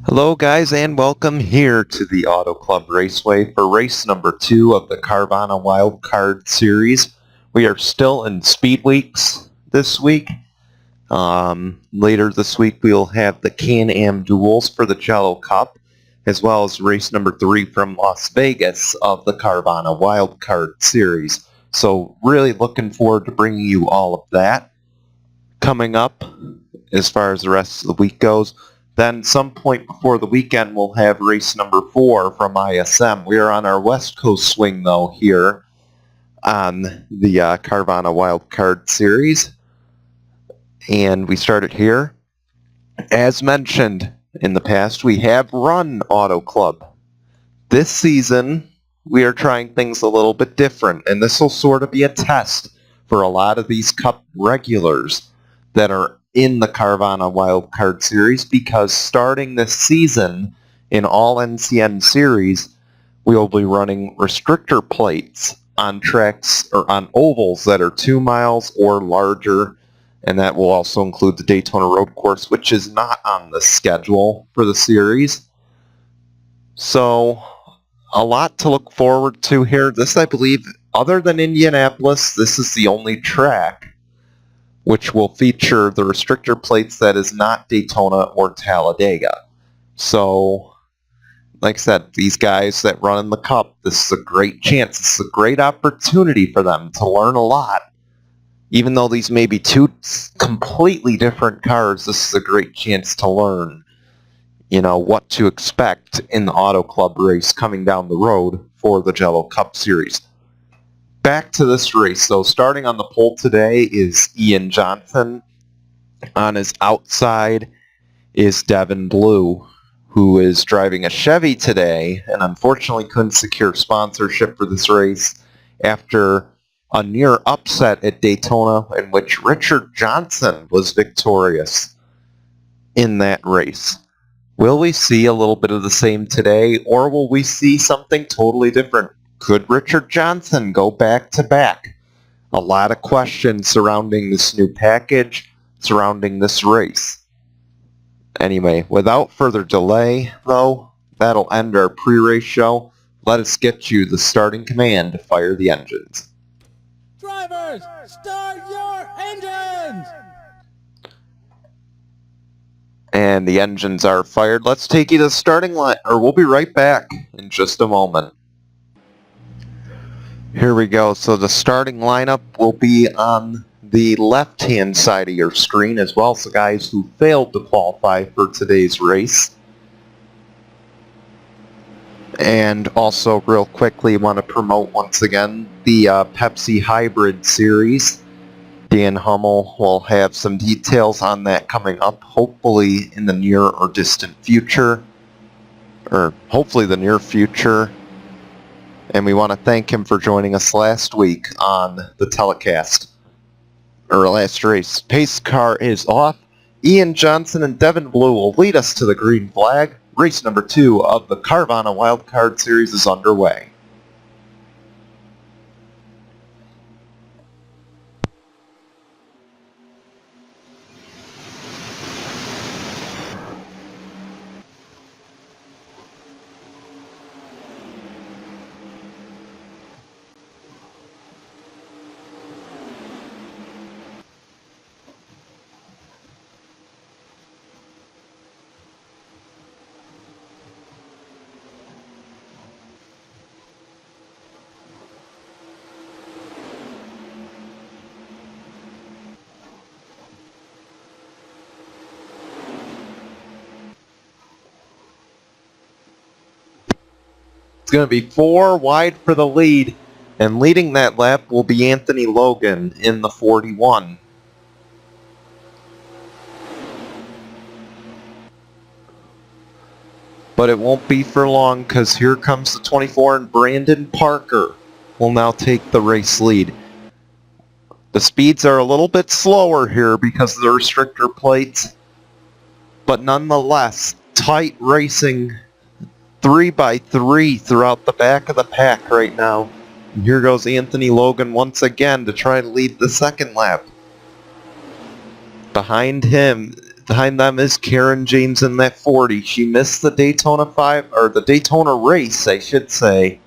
Hello guys and welcome here to the Auto Club Raceway for race number 2 of the Carvana Wild Card Series. We are still in Speed Weeks this week. Later this week we'll have the Can-Am duels for the Jello Cup, as well as race number 3 from Las Vegas of the Carvana Wild Card Series. So really looking forward to bringing you all of that coming up as far as the rest of the week goes. Then some point before the weekend we'll have race number 4 from ISM. We are on our West Coast swing though here on the Carvana Wild Card Series. And we started here. As mentioned in the past, we have run Auto Club. This season we are trying things a little bit different, and this will sort of be a test for a lot of these Cup regulars that are in the Carvana Wild Card Series, because starting this season in all NCN series, we will be running restrictor plates on tracks or on ovals that are 2 miles or larger, and that will also include the Daytona Road Course, which is not on the schedule for the series. So a lot to look forward to here. This, I believe, other than Indianapolis, this is the only track which will feature the restrictor plates that is not Daytona or Talladega. So, like I said, these guys that run in the Cup, this is a great chance. This is a great opportunity for them to learn a lot. Even though these may be two completely different cars, this is a great chance to learn, what to expect in the Auto Club race coming down the road for the Jello Cup Series. Back to this race, though. Starting on the pole today is Ian Johnson. On his outside is Devin Blue, who is driving a Chevy today and unfortunately couldn't secure sponsorship for this race after a near upset at Daytona in which Richard Johnson was victorious in that race. Will we see a little bit of the same today, or will we see something totally different? Could Richard Johnson go back-to-back? A lot of questions surrounding this new package, surrounding this race. Anyway, without further delay, though, that'll end our pre-race show. Let us get you the starting command to fire the engines. Drivers, start your engines! And the engines are fired. Let's take you to the starting line, or we'll be right back in just a moment. Here we go. So the starting lineup will be on the left-hand side of your screen, as well as the guys who failed to qualify for today's race. And also, real quickly, want to promote once again the Pepsi Hybrid Series. Dan Hummel will have some details on that coming up, hopefully in the near or distant future, or hopefully the near future. And we want to thank him for joining us last week on the telecast, or last race. Pace car is off. Ian Johnson and Devin Blue will lead us to the green flag. Race number 2 of the Carvana Wild Card Series is underway. It's going to be 4 wide for the lead, and leading that lap will be Anthony Logan in the 41. But it won't be for long, because here comes the 24, and Brandon Parker will now take the race lead. The speeds are a little bit slower here because of the restrictor plates, but nonetheless, tight racing 3x3 throughout the back of the pack right now. And here goes Anthony Logan once again to try to lead the second lap. Behind him, Behind them is Karen James in that 40. She missed the Daytona 5, or the Daytona race, I should say.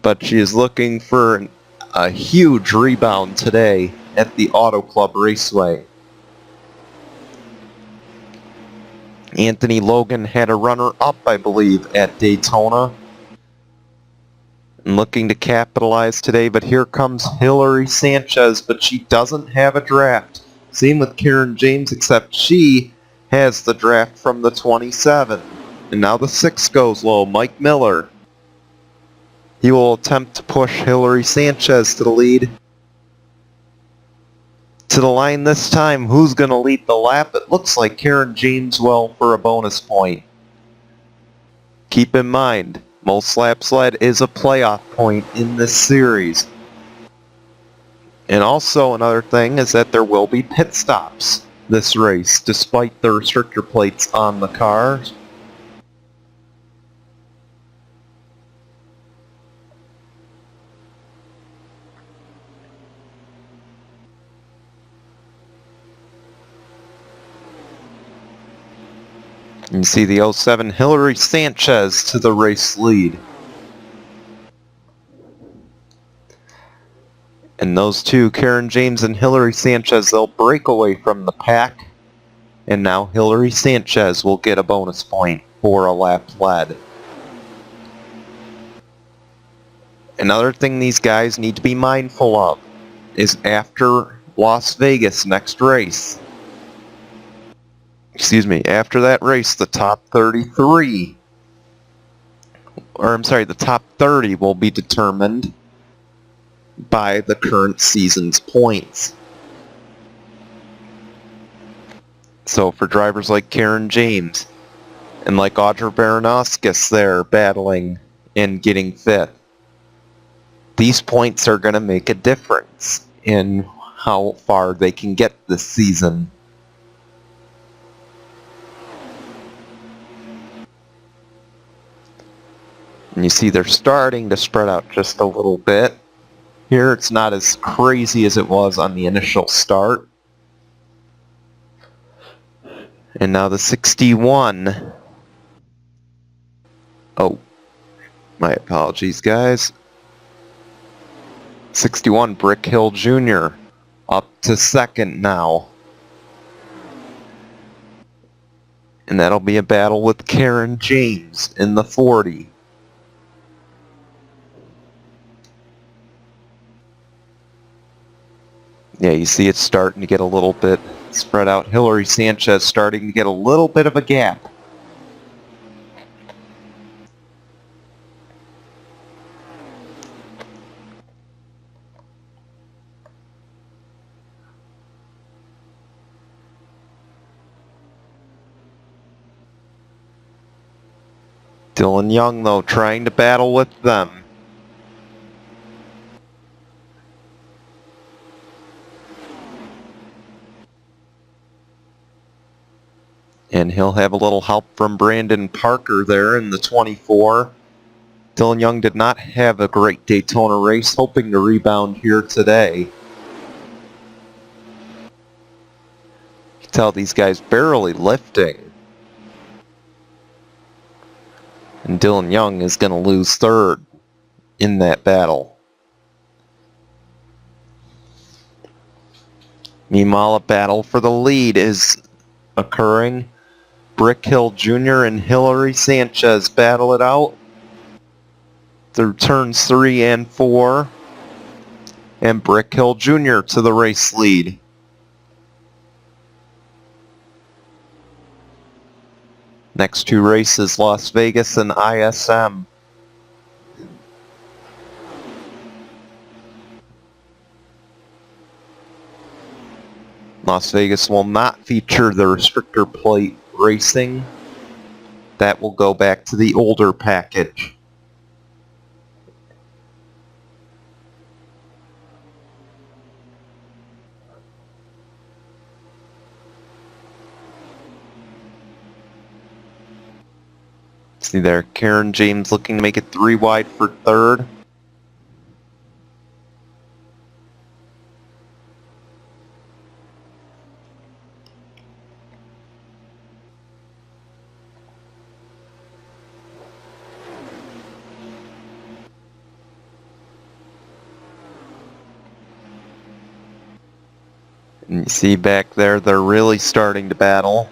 But she is looking for a huge rebound today at the Auto Club Raceway. Anthony Logan had a runner-up, I believe, at Daytona. And looking to capitalize today, but here comes Hillary Sanchez, but she doesn't have a draft. Same with Karen James, except she has the draft from the 27. And now the 6 goes low, Mike Miller. He will attempt to push Hillary Sanchez to the lead. To the line this time, who's going to lead the lap? It looks like Karen James will for a bonus point. Keep in mind, most laps led is a playoff point in this series. And also another thing is that there will be pit stops this race, despite the restrictor plates on the cars. You see the 07 Hillary Sanchez to the race lead. And those two, Karen James and Hillary Sanchez, they'll break away from the pack. And now Hillary Sanchez will get a bonus point for a lap led. Another thing these guys need to be mindful of is after Las Vegas next race. After that race, the top 33, the top 30 will be determined by the current season's points. So for drivers like Karen James and like Audra Baranowskis there battling and getting fifth, these points are going to make a difference in how far they can get this season. And you see they're starting to spread out just a little bit. Here it's not as crazy as it was on the initial start. And now the 61. Oh, my apologies, guys. 61, Brick Hill Jr. up to second now. And that'll be a battle with Karen James in the 40. Yeah, you see it's starting to get a little bit spread out. Hillary Sanchez starting to get a little bit of a gap. Dylan Young, though, trying to battle with them. And he'll have a little help from Brandon Parker there in the 24. Dylan Young did not have a great Daytona race, hoping to rebound here today. You can tell these guys barely lifting. And Dylan Young is going to lose third in that battle. Meanwhile, a battle for the lead is occurring. Brick Hill Jr. and Hillary Sanchez battle it out through turns 3 and 4. And Brick Hill Jr. to the race lead. Next two races, Las Vegas and ISM. Las Vegas will not feature the restrictor plate racing. That will go back to the older package. See there, Karen James looking to make it 3 wide for third. And you see back there, they're really starting to battle.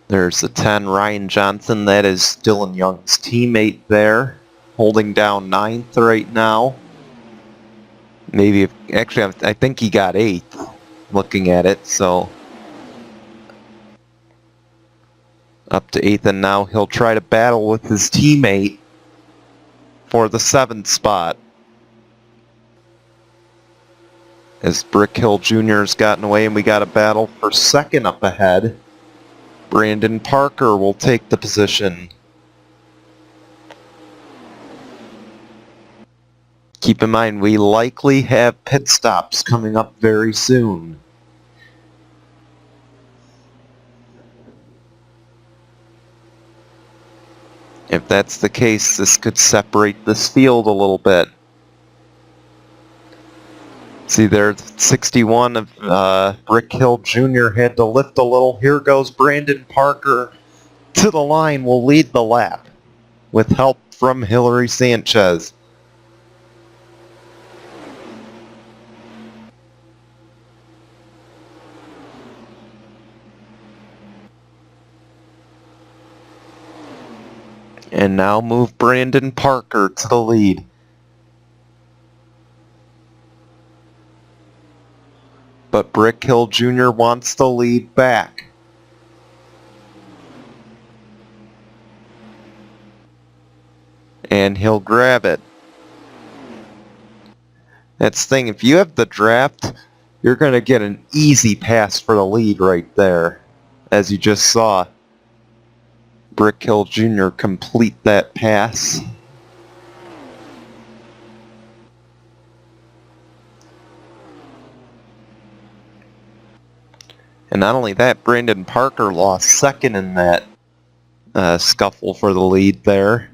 There's the 10, Ryan Johnson. That is Dylan Young's teammate there, holding down 9th right now. Maybe, actually, I think he got 8th, looking at it, so up to 8th, and now he'll try to battle with his teammate for the 7th spot. As Brick Hill Jr. has gotten away, and we got a battle for 2nd up ahead. Brandon Parker will take the position. Keep in mind, we likely have pit stops coming up very soon. If that's the case, this could separate this field a little bit. See there, 61 of Brick Hill Jr. had to lift a little. Here goes Brandon Parker to the line, will lead the lap with help from Hillary Sanchez. And now move Brandon Parker to the lead. But Brick Hill Jr. wants the lead back. And he'll grab it. That's the thing, if you have the draft, you're going to get an easy pass for the lead right there. As you just saw Brick Hill Jr. complete that pass. And not only that, Brandon Parker lost 2nd in that scuffle for the lead there.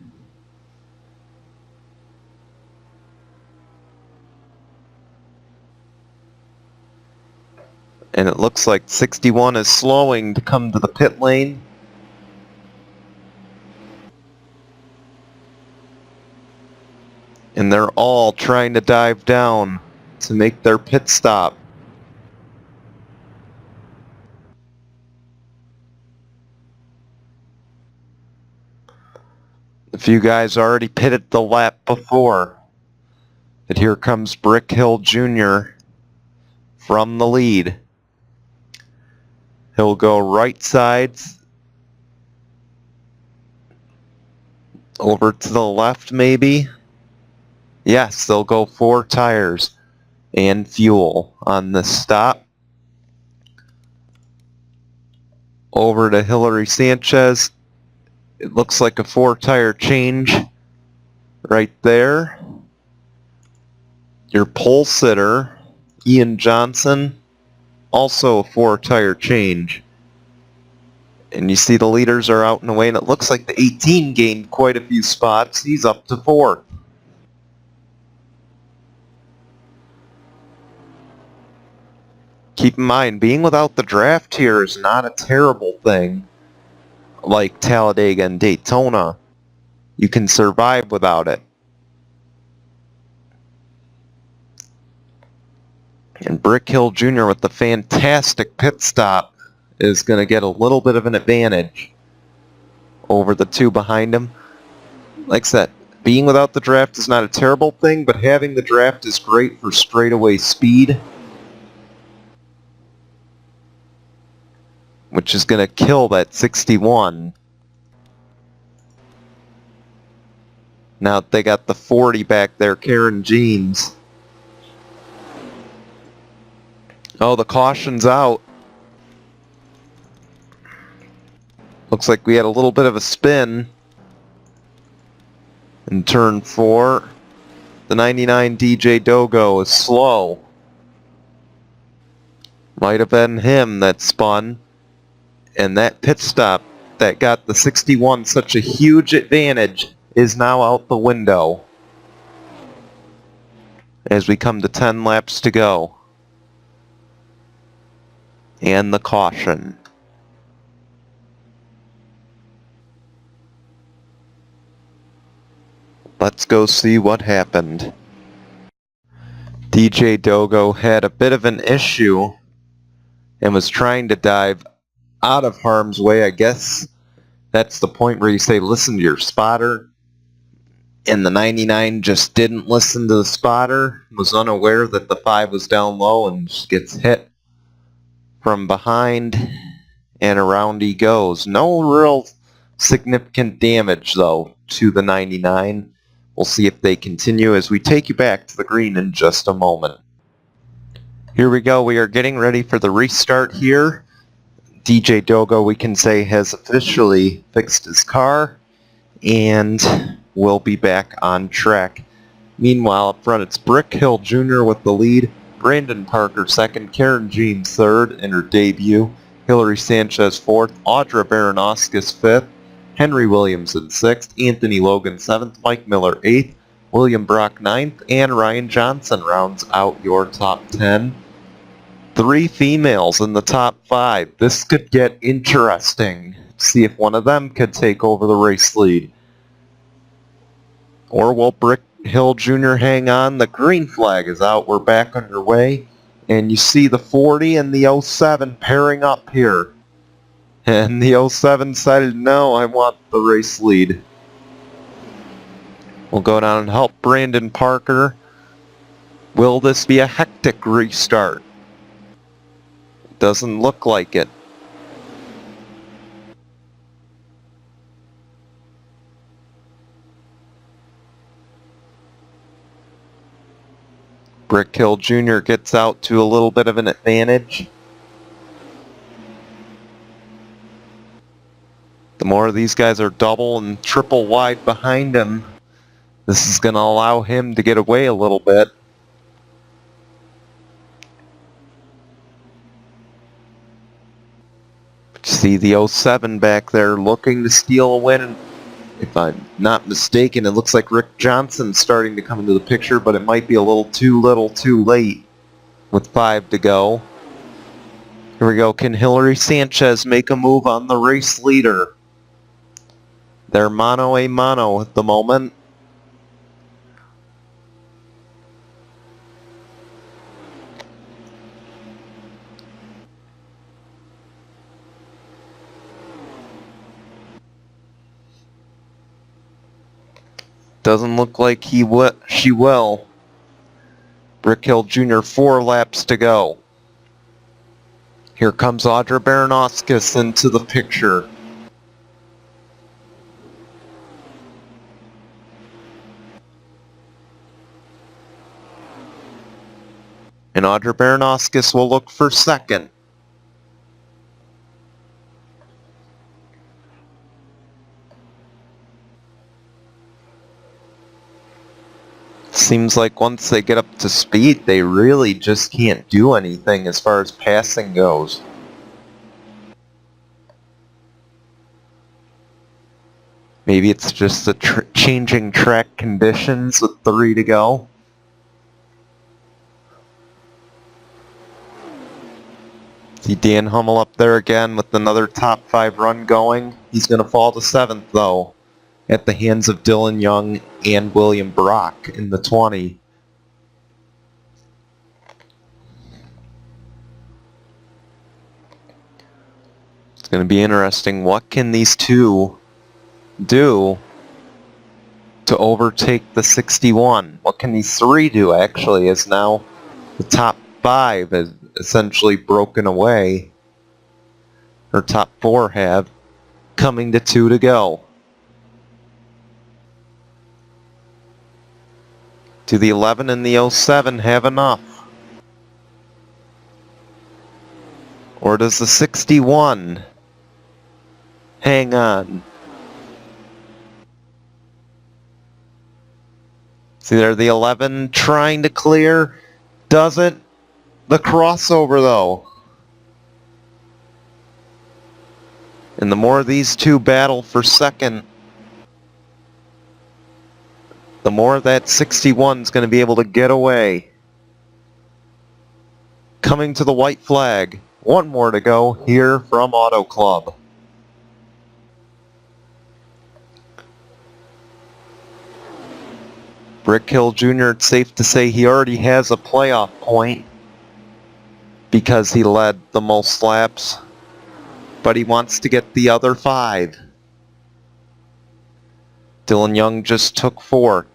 And it looks like 61 is slowing to come to the pit lane. And they're all trying to dive down to make their pit stop. A few guys already pitted the lap before. But here comes Brick Hill Jr. from the lead. He'll go right sides, over to the left maybe. Yes, they'll go 4 tires and fuel on the stop. Over to Hillary Sanchez. It looks like a 4-tire change right there. Your pole sitter, Ian Johnson, also a 4-tire change. And you see the leaders are out and away, and it looks like the 18 gained quite a few spots. He's up to 4th. Keep in mind, being without the draft here is not a terrible thing. Like Talladega and Daytona, you can survive without it. And Brick Hill Jr. with the fantastic pit stop is going to get a little bit of an advantage over the 2 behind him. Like I said, being without the draft is not a terrible thing, but having the draft is great for straightaway speed, which is going to kill that 61. Now they got the 40 back there, Karen Jeans. Oh, the caution's out. Looks like we had a little bit of a spin in turn 4. The 99 DJ Dogo is slow. Might have been him that spun. And that pit stop that got the 61 such a huge advantage is now out the window as we come to 10 laps to go. And the caution. Let's go see what happened. DJ Dogo had a bit of an issue and was trying to dive out of harm's way. I guess that's the point where you say listen to your spotter. And the 99 just didn't listen to the spotter, was unaware that the 5 was down low, and just gets hit from behind, and around he goes. No real significant damage, though, to the 99. We'll see if they continue as we take you back to the green in just a moment. Here we go. We are getting ready for the restart here. DJ Dogo, we can say, has officially fixed his car, and we'll be back on track. Meanwhile, up front, it's Brick Hill Jr. with the lead, Brandon Parker second, Karen Jean third in her debut, Hillary Sanchez fourth, Audra Baranowskis fifth, Henry Williamson sixth, Anthony Logan seventh, Mike Miller eighth, William Brock ninth, and Ryan Johnson rounds out your top 10. 3 females in the top 5. This could get interesting. See if one of them could take over the race lead. Or will Brick Hill Jr. hang on? The green flag is out. We're back underway. And you see the 40 and the 07 pairing up here. And the 07 decided, no, I want the race lead. We'll go down and help Brandon Parker. Will this be a hectic restart? Doesn't look like it. Brick Hill Jr. gets out to a little bit of an advantage. The more these guys are double and triple wide behind him, this is going to allow him to get away a little bit. But you see the 07 back there looking to steal a win. If I'm not mistaken, it looks like Rick Johnson's starting to come into the picture, but it might be a little too late with 5 to go. Here we go. Can Hillary Sanchez make a move on the race leader? They're mano a mano at the moment. Doesn't look like she will. Brick Hill Jr. 4 laps to go. Here comes Audra Baranowskis into the picture. And Audra Baranowskis will look for second. Seems like once they get up to speed, they really just can't do anything as far as passing goes. Maybe it's just the changing track conditions with 3 to go. See Dan Hummel up there again with another top 5 run going. He's going to fall to 7th though, at the hands of Dylan Young and William Brock in the 20. It's going to be interesting. What can these two do to overtake the 61? What can these 3 do, actually, as now the top 5 is essentially broken away, or top 4 have, coming to 2 to go. Do the 11 and the 07 have enough? Or does the 61 hang on? See there, the 11 trying to clear. Does it? The crossover though. And the more these two battle for second, the more that 61 is going to be able to get away. Coming to the white flag. 1 more to go here from Auto Club. Brick Hill Jr., it's safe to say he already has a playoff point because he led the most laps, but he wants to get the other 5. Dylan Young just took 4th.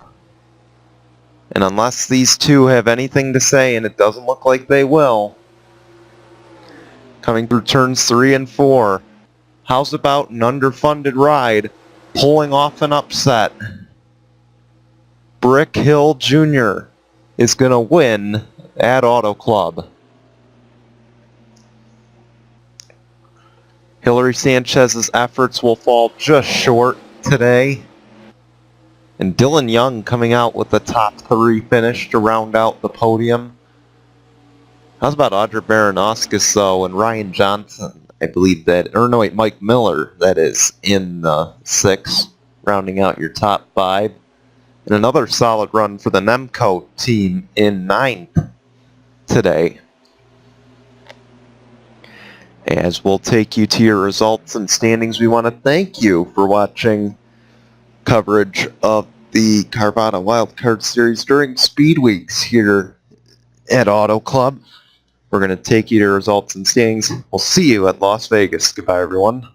And unless these two have anything to say, and it doesn't look like they will, coming through turns 3 and 4, how's about an underfunded ride pulling off an upset? Brick Hill Jr. is going to win at Auto Club. Hillary Sanchez's efforts will fall just short today. And Dylan Young coming out with the top 3 finish to round out the podium. How's about Audra Baranowskis, though, and Ryan Johnson, I believe that, or no, wait, Mike Miller, that is, in the 6, rounding out your top 5. And another solid run for the Nemco team in 9th today. As we'll take you to your results and standings, we want to thank you for watching coverage of the Carvana Wildcard Series during Speed Weeks here at Auto Club. We're going to take you to results and standings. We'll see you at Las Vegas. Goodbye, everyone.